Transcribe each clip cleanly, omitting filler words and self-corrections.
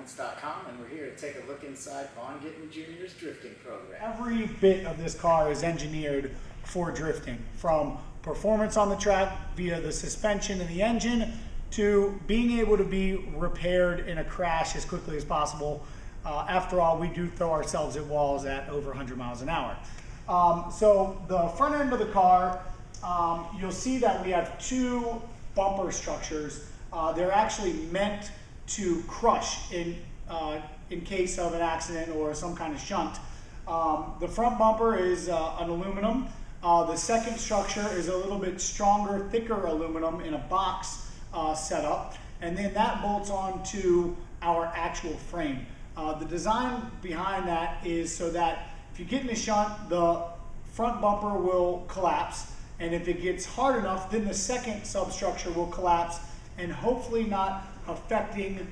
SVTPerformance.com, and we're here to take a look inside Vaughn Gittin Jr.'s drifting program. Every bit of this car is engineered for drifting, from performance on the track via the suspension and the engine to being able to be repaired in a crash as quickly as possible. After all, we do throw ourselves at walls at over 100 miles an hour. So the front end of the car, you'll see that we have two bumper structures. They're actually meant to crush in case of an accident or some kind of shunt. The front bumper is an aluminum. The second structure is a little bit stronger, thicker aluminum in a box setup, and then that bolts onto our actual frame. The design behind that is so that if you get in a shunt, the front bumper will collapse, and if it gets hard enough, then the second substructure will collapse and hopefully not affecting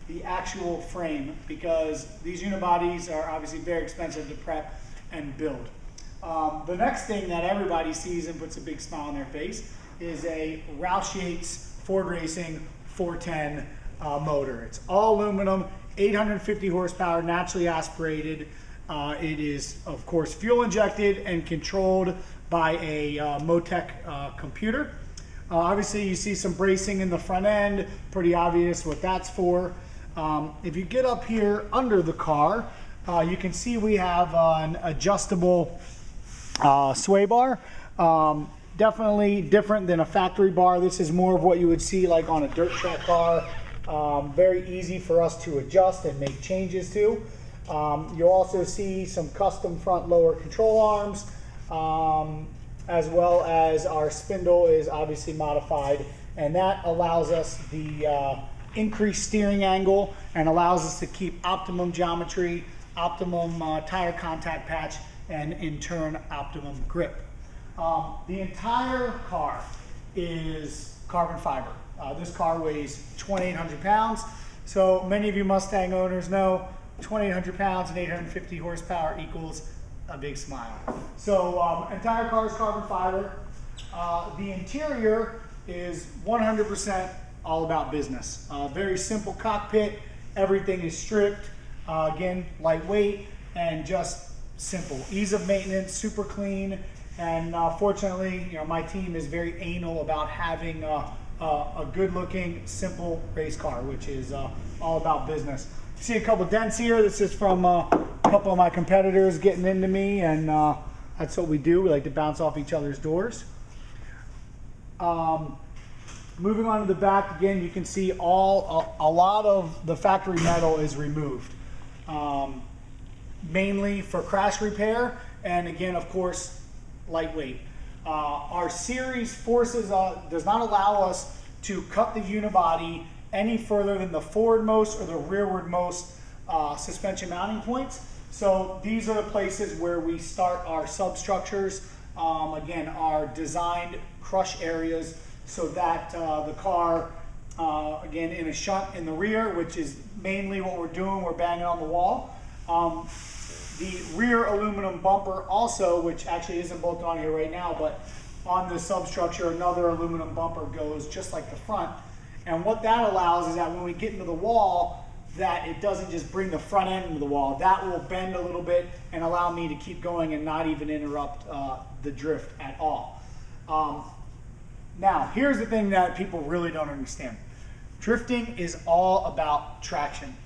the actual frame, because these unibodies are obviously very expensive to prep and build. The next thing that everybody sees and puts a big smile on their face is a Roush Yates Ford Racing 410 motor. It's all aluminum, 850 horsepower, naturally aspirated. It is, of course, fuel injected and controlled by a Motec computer. Obviously, you see some bracing in the front end, pretty obvious what that's for. If you get up here under the car, you can see we have an adjustable sway bar. Definitely different than a factory bar. This is more of what you would see like on a dirt track car. Very easy for us to adjust and make changes to. You'll also see some custom front lower control arms, as well as our spindle is obviously modified, and that allows us the increased steering angle and allows us to keep optimum geometry, optimum tire contact patch, and in turn optimum grip. The entire car is carbon fiber. This car weighs 2,800 pounds, so many of you Mustang owners know 2,800 pounds and 850 horsepower equals a big smile. So entire car is carbon fiber. The interior is 100% all about business. Very simple cockpit. Everything is stripped. Again, lightweight and just simple. Ease of maintenance, super clean. And fortunately, my team is very anal about having a good-looking, simple race car, which is all about business. You see a couple dents here. This is from a couple of my competitors getting into me, and that's what we do. We like to bounce off each other's doors. Moving on to the back, again, you can see a lot of the factory metal is removed, mainly for crash repair, and again, of course, lightweight. Our series forces does not allow us to cut the unibody any further than the forwardmost or the rearwardmost suspension mounting points. So these are the places where we start our substructures. Again, our designed crush areas so that the car, again, in a shunt in the rear, which is mainly what we're doing, we're banging on the wall. The rear aluminum bumper also, which actually isn't bolted on here right now, but on the substructure, another aluminum bumper goes just like the front. And what that allows is that when we get into the wall, that it doesn't just bring the front end into the wall. That will bend a little bit and allow me to keep going and not even interrupt the drift at all. Now, here's the thing that people really don't understand. Drifting is all about traction.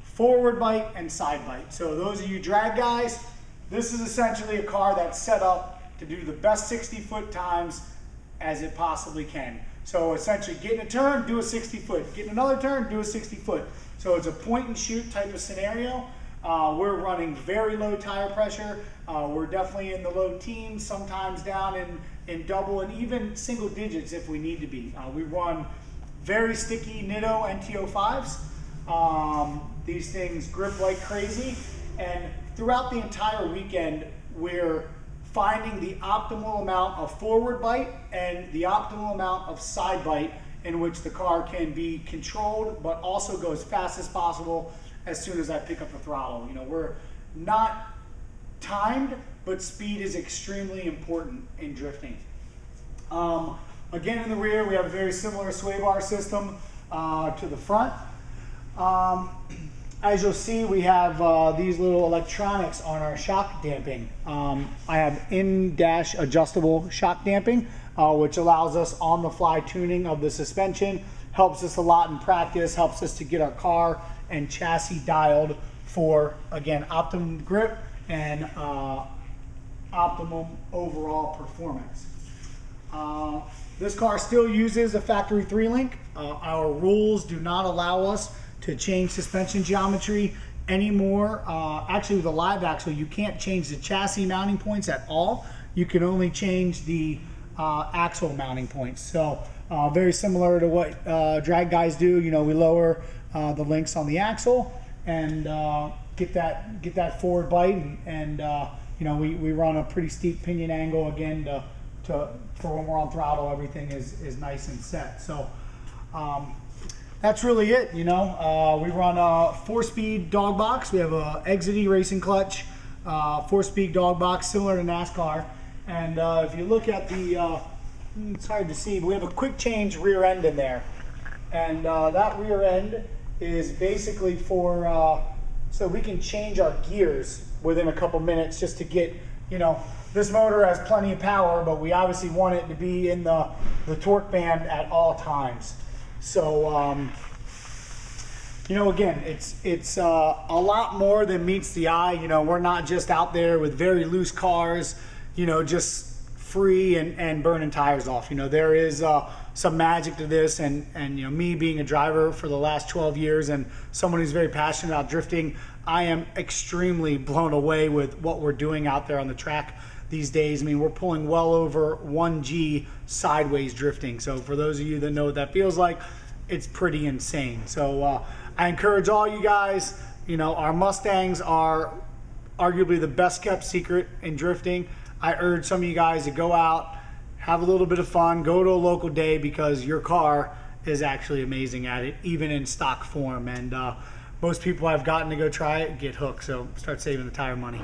Forward bite and side bite. So those of you drag guys, this is essentially a car that's set up to do the best 60-foot times as it possibly can. So essentially, get in a turn, do a 60-foot. Get in another turn, do a 60-foot. So it's a point and shoot type of scenario. We're running very low tire pressure. We're definitely in the low teens, sometimes down in double and even single digits if we need to be. We run very sticky Nitto NTO5s. These things grip like crazy, and throughout the entire weekend, we're finding the optimal amount of forward bite and the optimal amount of side bite in which the car can be controlled, but also go as fast as possible as soon as I pick up the throttle. We're not timed, but speed is extremely important in drifting. Again, in the rear, we have a very similar sway bar system to the front. as you'll see, we have these little electronics on our shock damping. I have in-dash adjustable shock damping, which allows us on-the-fly tuning of the suspension, helps us a lot in practice, helps us to get our car and chassis dialed for, again, optimum grip and optimum overall performance. This car still uses a factory 3-link. Our rules do not allow us to change suspension geometry anymore. Actually, with a live axle, you can't change the chassis mounting points at all. You can only change the axle mounting points. So very similar to what drag guys do. You know, we lower the links on the axle and get that forward bite, and you know, we run a pretty steep pinion angle again for when we're on throttle. Everything is nice and set. So that's really it. You know, we run a 4-speed dog box. We have a Exity racing clutch, 4-speed dog box similar to NASCAR. And if you look at the, it's hard to see, but we have a quick change rear end in there. And that rear end is basically for, so we can change our gears within a couple minutes just to get, you know, this motor has plenty of power, but we obviously want it to be in the torque band at all times. So, you know, again, it's a lot more than meets the eye. You know, we're not just out there with very loose cars, you know, just free and burning tires off. You know, there is some magic to this, and you know, me being a driver for the last 12 years and someone who's very passionate about drifting, I am extremely blown away with what we're doing out there on the track these days. I mean, we're pulling well over 1G sideways drifting. So for those of you that know what that feels like, it's pretty insane. So I encourage all you guys, you know, our Mustangs are arguably the best kept secret in drifting. I urge some of you guys to go out, have a little bit of fun, go to a local day, because your car is actually amazing at it, even in stock form. And most people I've gotten to go try it get hooked, so start saving the tire money.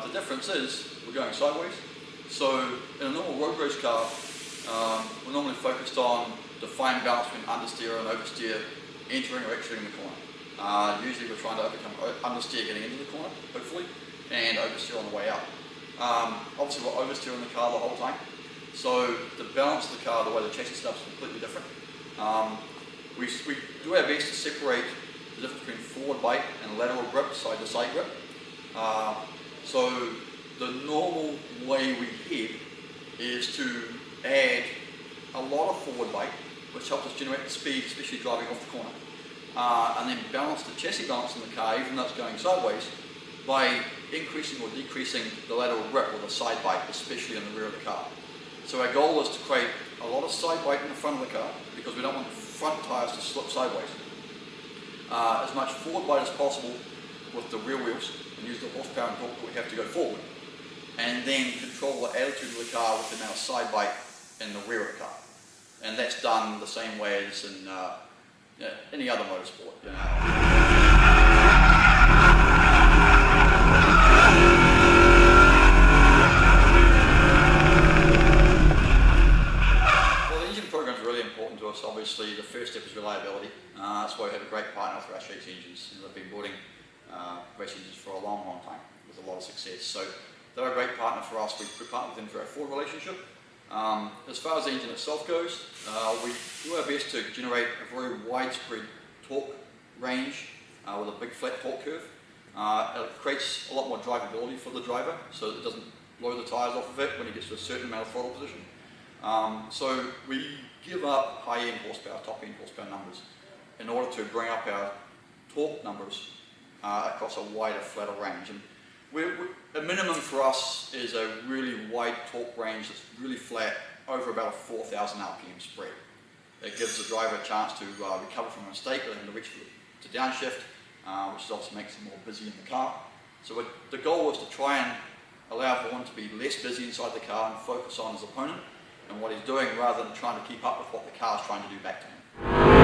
The difference is we're going sideways. So in a normal road race car, we're normally focused on the fine balance between understeer and oversteer, entering or exiting the corner. Usually we're trying to overcome understeer getting into the corner, hopefully, and oversteer on the way out. Obviously we're oversteering the car the whole time. So the balance of the car, the way the chassis stuff is completely different. We do our best to separate the difference between forward bite and lateral grip, side to side grip. So the normal way we head is to add a lot of forward bite, which helps us generate the speed, especially driving off the corner. And then balance the chassis balance in the car, even though it's going sideways, by increasing or decreasing the lateral grip or the side bite, especially in the rear of the car. So our goal is to create a lot of side bite in the front of the car, because we don't want the front tires to slip sideways. As much forward bite as possible with the rear wheels, and use the horsepower and torque that we have to go forward, and then control the attitude of the car with the amount of side bite in the rear of the car. And that's done the same way as in any other motorsport. You know. Well, the engine program is really important to us. Obviously, the first step is reliability. That's why we have a great partner with Rush engines, and they've been building race engines for a long, long time with a lot of success. So they're a great partner for us. We partner with them through our Ford relationship. As far as the engine itself goes, we do our best to generate a very widespread torque range with a big flat torque curve. It creates a lot more drivability for the driver, so that it doesn't blow the tires off of it when he gets to a certain amount of throttle position. So we give up high-end horsepower, top-end horsepower numbers in order to bring up our torque numbers across a wider, flatter range. And A minimum for us is a really wide torque range that's really flat over about a 4,000 RPM spread. It gives the driver a chance to recover from a mistake without having to reach to downshift, which obviously makes him more busy in the car. So the goal was to try and allow Vaughn to be less busy inside the car and focus on his opponent and what he's doing rather than trying to keep up with what the car is trying to do back to him.